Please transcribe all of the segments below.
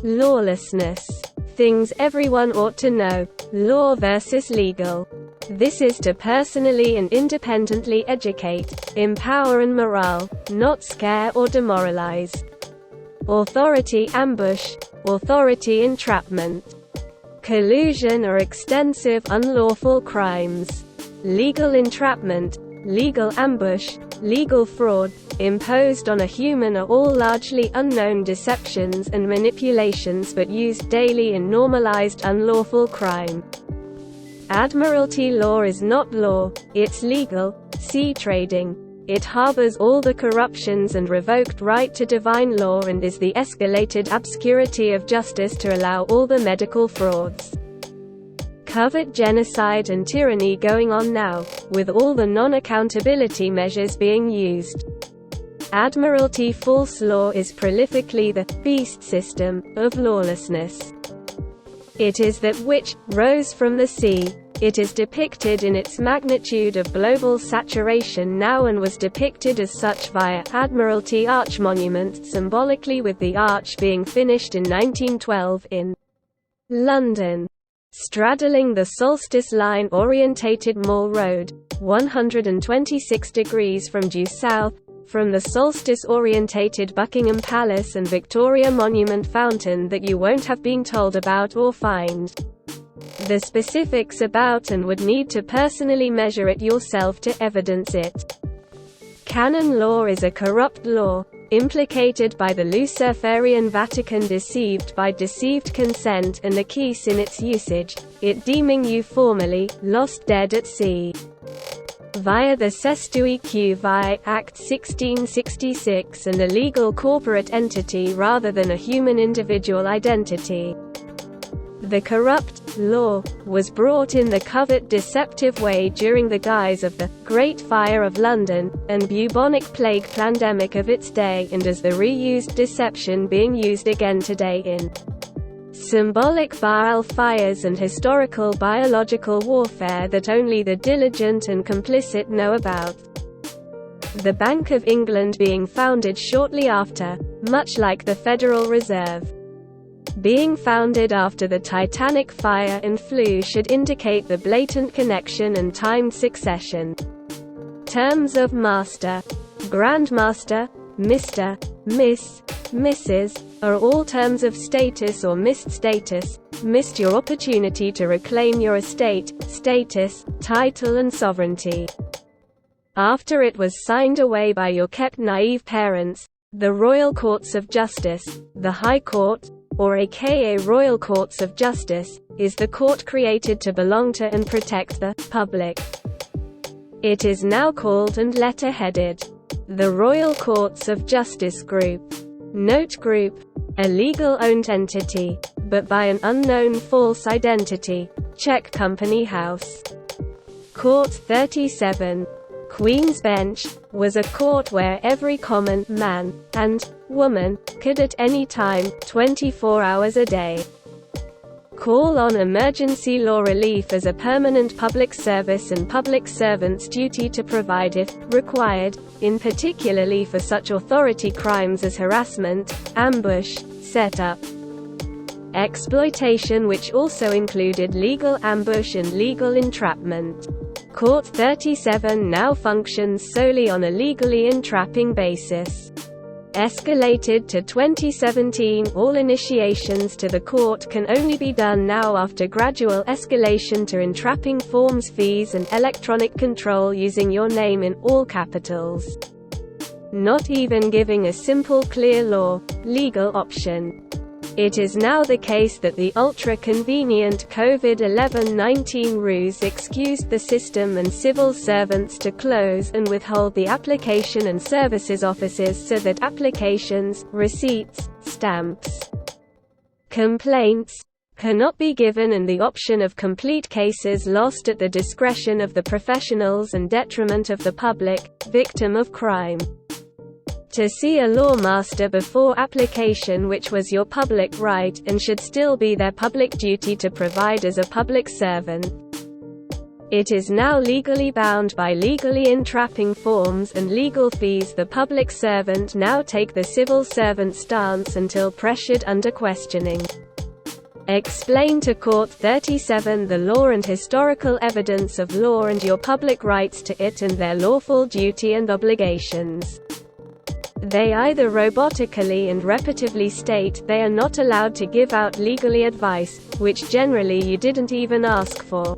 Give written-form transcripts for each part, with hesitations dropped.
Lawlessness. Things everyone ought to know. Law versus legal. This is to personally and independently educate, empower and morale, not scare or demoralize. Authority ambush, authority entrapment. Collusion or extensive unlawful crimes. Legal entrapment, legal ambush, legal fraud, imposed on a human are all largely unknown deceptions and manipulations but used daily in normalized unlawful crime. Admiralty law is not law, it's legal. See trading. It harbors all the corruptions and revoked right to divine law and is the escalated obscurity of justice to allow all the medical frauds. Covert genocide and tyranny going on now, with all the non-accountability measures being used. Admiralty false law is prolifically the beast system of lawlessness. It is that which rose from the sea. It is depicted in its magnitude of global saturation now and was depicted as such via Admiralty Arch Monument, symbolically with the arch being finished in 1912 in London. Straddling the Solstice Line orientated Mall Road, 126 degrees from due south, from the solstice-orientated Buckingham Palace and Victoria Monument Fountain that you won't have been told about or find the specifics about and would need to personally measure it yourself to evidence it. Canon law is a corrupt law, implicated by the Luciferian Vatican, deceived by deceived consent and acquiesce in its usage, it deeming you formally lost dead at sea. Via the Cestui Que Vie Act 1666 and a legal corporate entity rather than a human individual identity. The corrupt law was brought in the covert deceptive way during the guise of the Great Fire of London, and bubonic plague pandemic of its day, and as the reused deception being used again today in symbolic Baal fires and historical biological warfare that only the diligent and complicit know about. The Bank of England being founded shortly after, much like the Federal Reserve being founded after the Titanic fire and flu, should indicate the blatant connection and timed succession. Terms of master, grandmaster, Mr., Miss, Mrs. are all terms of status or missed status, missed your opportunity to reclaim your estate, status, title and sovereignty. After it was signed away by your kept naive parents, the Royal Courts of Justice, the High Court, or aka Royal Courts of Justice, is the court created to belong to and protect the public. It is now called and letter-headed the Royal Courts of Justice Group. Note Group, a legal-owned entity, but by an unknown false identity. Check Company House. Court 37. Queen's Bench, was a court where every common man and woman could at any time, 24 hours a day, call on emergency law relief as a permanent public service and public servants' duty to provide if required, in particularly for such authority crimes as harassment, ambush, setup, exploitation, which also included legal ambush and legal entrapment. Court 37 now functions solely on a legally entrapping basis. Escalated to 2017, all initiations to the court can only be done now after gradual escalation to entrapping forms, fees and electronic control using your name in all capitals. Not even giving a simple clear law, legal option. It is now the case that the ultra-convenient COVID-19 ruse excused the system and civil servants to close and withhold the application and services offices so that applications, receipts, stamps, complaints cannot be given and the option of complete cases lost at the discretion of the professionals and detriment of the public, victim of crime. To see a lawmaster before application, which was your public right, and should still be their public duty to provide as a public servant. It is now legally bound by legally entrapping forms and legal fees. The public servant now take the civil servant stance until pressured under questioning. Explain to Court 37 the law and historical evidence of law and your public rights to it and their lawful duty and obligations. They either robotically and repetitively state they are not allowed to give out legally advice, which generally you didn't even ask for.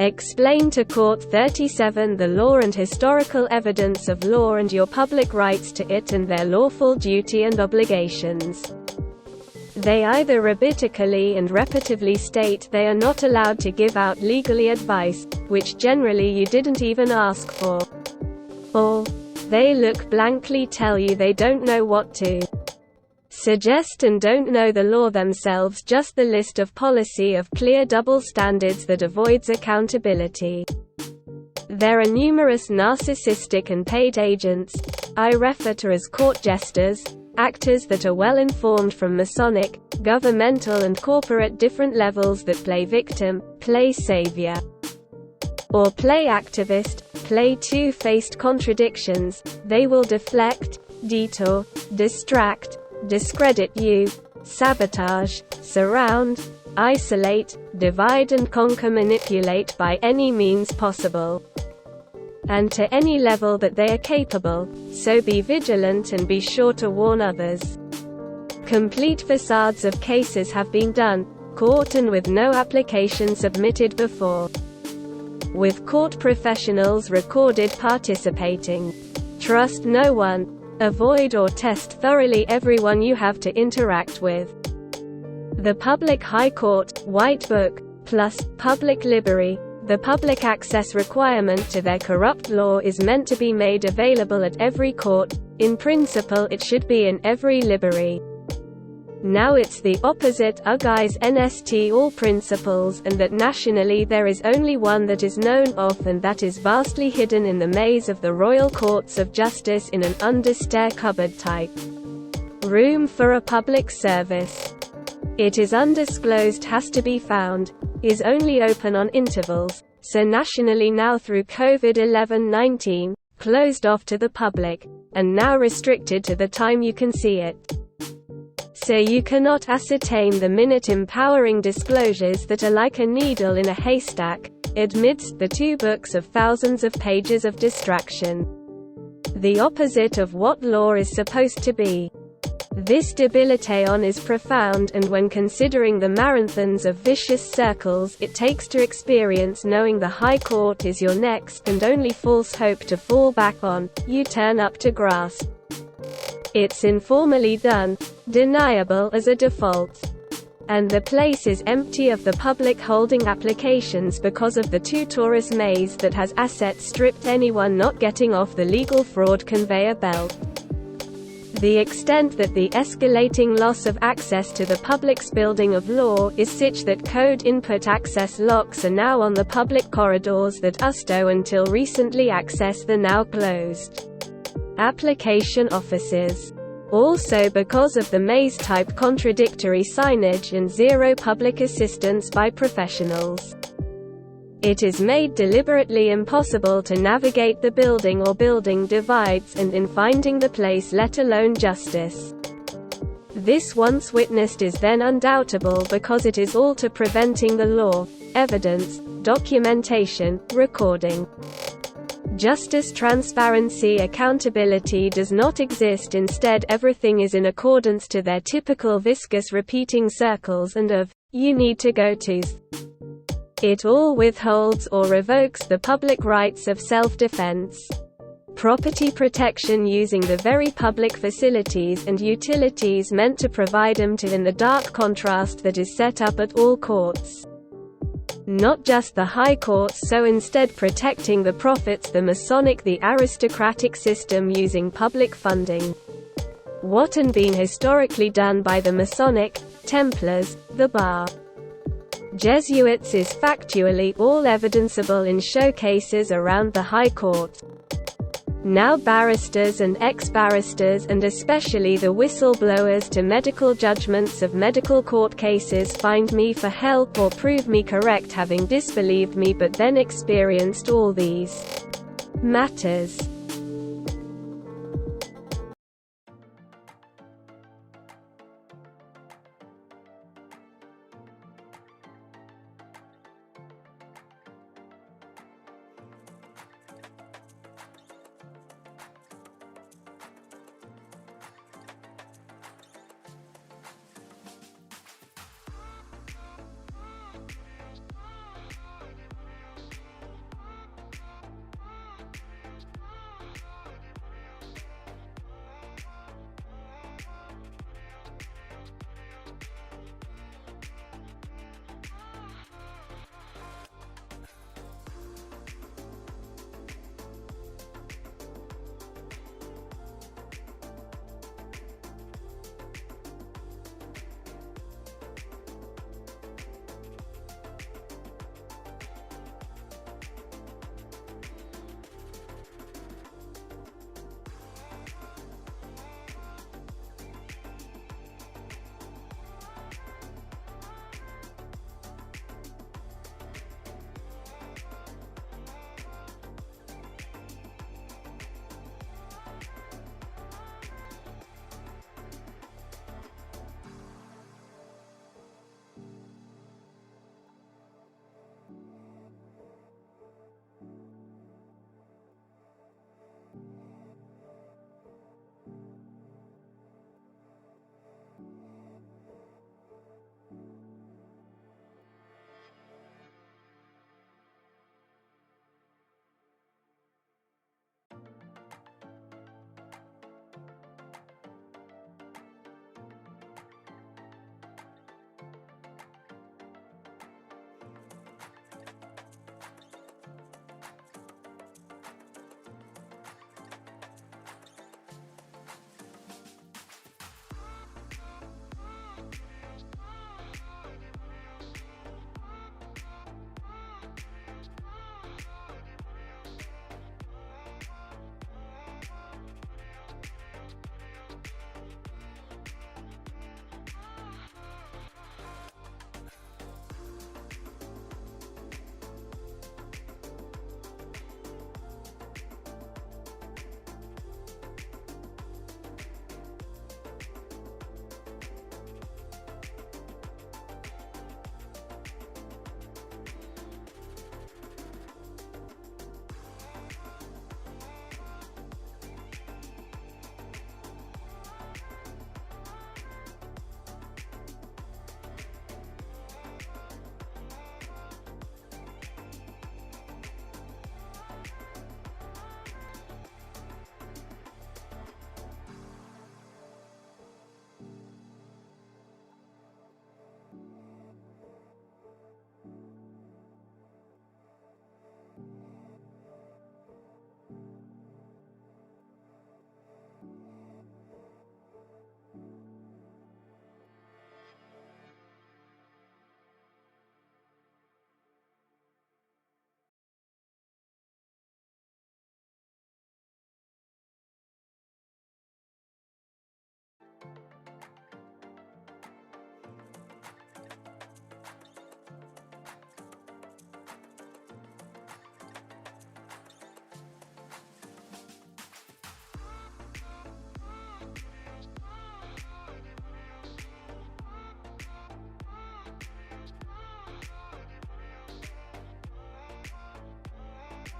Explain to Court 37 the law and historical evidence of law and your public rights to it and their lawful duty and obligations. They either robotically and repetitively state they are not allowed to give out legally advice, which generally you didn't even ask for. Or, they look blankly tell you they don't know what to suggest and don't know the law themselves, just the list of policy of clear double standards that avoids accountability. There are numerous narcissistic and paid agents, I refer to as court jesters, actors that are well informed from Masonic, governmental and corporate different levels that play victim, play savior, or play activist, play two-faced contradictions. They will deflect, detour, distract, discredit you, sabotage, surround, isolate, divide and conquer, manipulate by any means possible, and to any level that they are capable, so be vigilant and be sure to warn others. Complete facades of cases have been done, court and with no application submitted before, with court professionals recorded participating. Trust no one. Avoid or test thoroughly everyone you have to interact with. The Public High Court, White Book, plus, Public Library, the public access requirement to their corrupt law is meant to be made available at every court. In principle it should be in every library. Now it's the opposite, guys, NST all principles, and that nationally there is only one that is known of, and that is vastly hidden in the maze of the royal courts of justice in an under-stair cupboard type room for a public service. It is undisclosed, has to be found, is only open on intervals, so nationally now through COVID-19, closed off to the public, and now restricted to the time you can see it. So you cannot ascertain the minute empowering disclosures that are like a needle in a haystack, amidst the two books of thousands of pages of distraction. The opposite of what law is supposed to be. This debilitation is profound, and when considering the marathons of vicious circles it takes to experience knowing the High Court is your next and only false hope to fall back on, you turn up to grasp. It's informally done, deniable as a default. And the place is empty of the public holding applications because of the tutorious maze that has asset stripped anyone not getting off the legal fraud conveyor belt. The extent that the escalating loss of access to the public's building of law is such that code input access locks are now on the public corridors that USTO until recently accessed the now closed application offices. Also because of the maze-type contradictory signage and zero public assistance by professionals. It is made deliberately impossible to navigate the building or building divides and in finding the place, let alone justice. This once witnessed is then undoubtable because it is all to preventing the law, evidence, documentation, recording. Justice, transparency, accountability does not exist. Instead everything is in accordance to their typical viscous repeating circles and of, you need to go to's. It all withholds or revokes the public rights of self-defense, property protection using the very public facilities and utilities meant to provide them to, in the dark contrast that is set up at all courts. Not just the High Courts, so instead protecting the profits, the Masonic, the aristocratic system using public funding. What had been historically done by the Masonic, Templars, the Bar, Jesuits is factually all evidenceable in showcases around the High Court. Now barristers and ex-barristers, and especially the whistleblowers to medical judgments of medical court cases, find me for help or prove me correct, having disbelieved me but then experienced all these matters.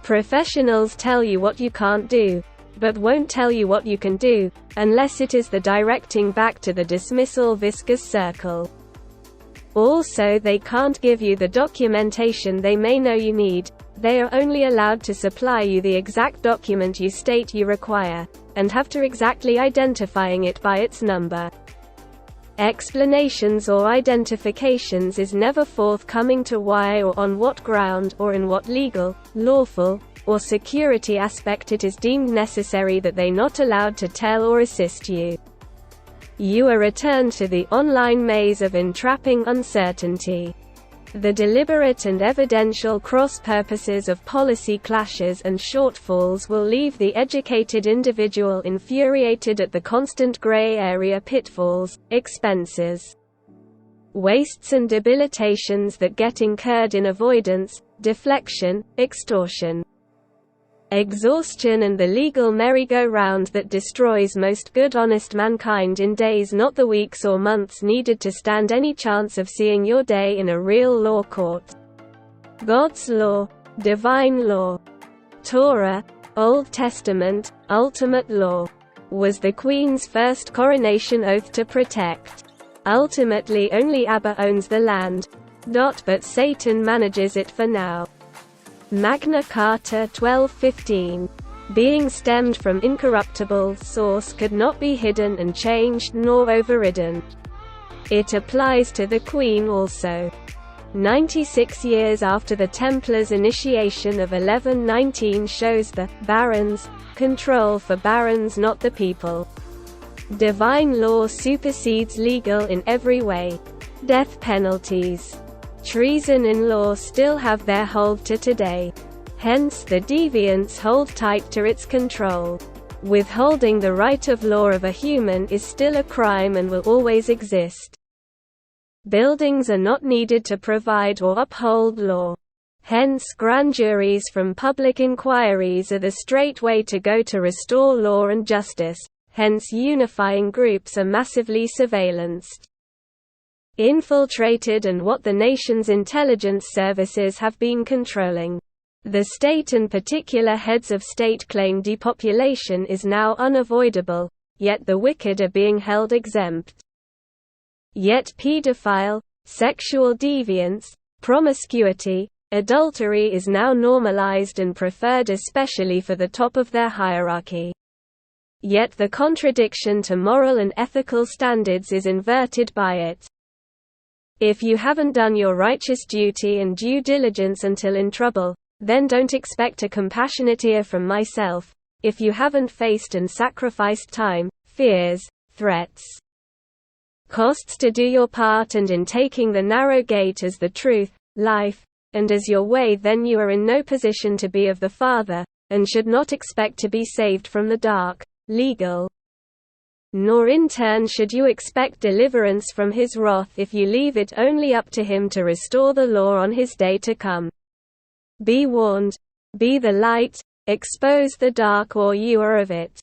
Professionals tell you what you can't do, but won't tell you what you can do, unless it is the directing back to the dismissal viscous circle. Also, they can't give you the documentation they may know you need. They are only allowed to supply you the exact document you state you require, and have to exactly identifying it by its number. Explanations or identifications is never forthcoming to why or on what ground, or in what legal, lawful, or security aspect it is deemed necessary that they not allowed to tell or assist you. You are returned to the online maze of entrapping uncertainty. The deliberate and evidential cross-purposes of policy clashes and shortfalls will leave the educated individual infuriated at the constant gray area pitfalls, expenses, wastes and debilitations that get incurred in avoidance, deflection, extortion, exhaustion and the legal merry-go-round that destroys most good honest mankind in days not the weeks or months needed to stand any chance of seeing your day in a real law court. God's law, divine law, Torah, Old Testament, ultimate law, was the Queen's first coronation oath to protect. Ultimately only Abba owns the land. But Satan manages it for now. Magna Carta 1215. Being stemmed from incorruptible source could not be hidden and changed nor overridden. It applies to the Queen also. 96 years after the Templars' initiation of 1119 shows the barons' control for barons not the people. Divine law supersedes legal in every way. Death penalties, treason in law still have their hold to today. Hence the deviants hold tight to its control. Withholding the right of law of a human is still a crime and will always exist. Buildings are not needed to provide or uphold law. Hence grand juries from public inquiries are the straight way to go to restore law and justice. Hence unifying groups are massively surveillanced, infiltrated and what the nation's intelligence services have been controlling. The state and particular heads of state claim depopulation is now unavoidable, yet the wicked are being held exempt. Yet pedophile, sexual deviance, promiscuity, adultery is now normalized and preferred especially for the top of their hierarchy. Yet the contradiction to moral and ethical standards is inverted by it. If you haven't done your righteous duty and due diligence until in trouble, then don't expect a compassionate ear from myself. If you haven't faced and sacrificed time, fears, threats, costs to do your part and in taking the narrow gate as the truth, life, and as your way, then you are in no position to be of the Father, and should not expect to be saved from the dark, legal. Nor in turn should you expect deliverance from his wrath if you leave it only up to him to restore the law on his day to come. Be warned. Be the light, expose the dark or you are of it.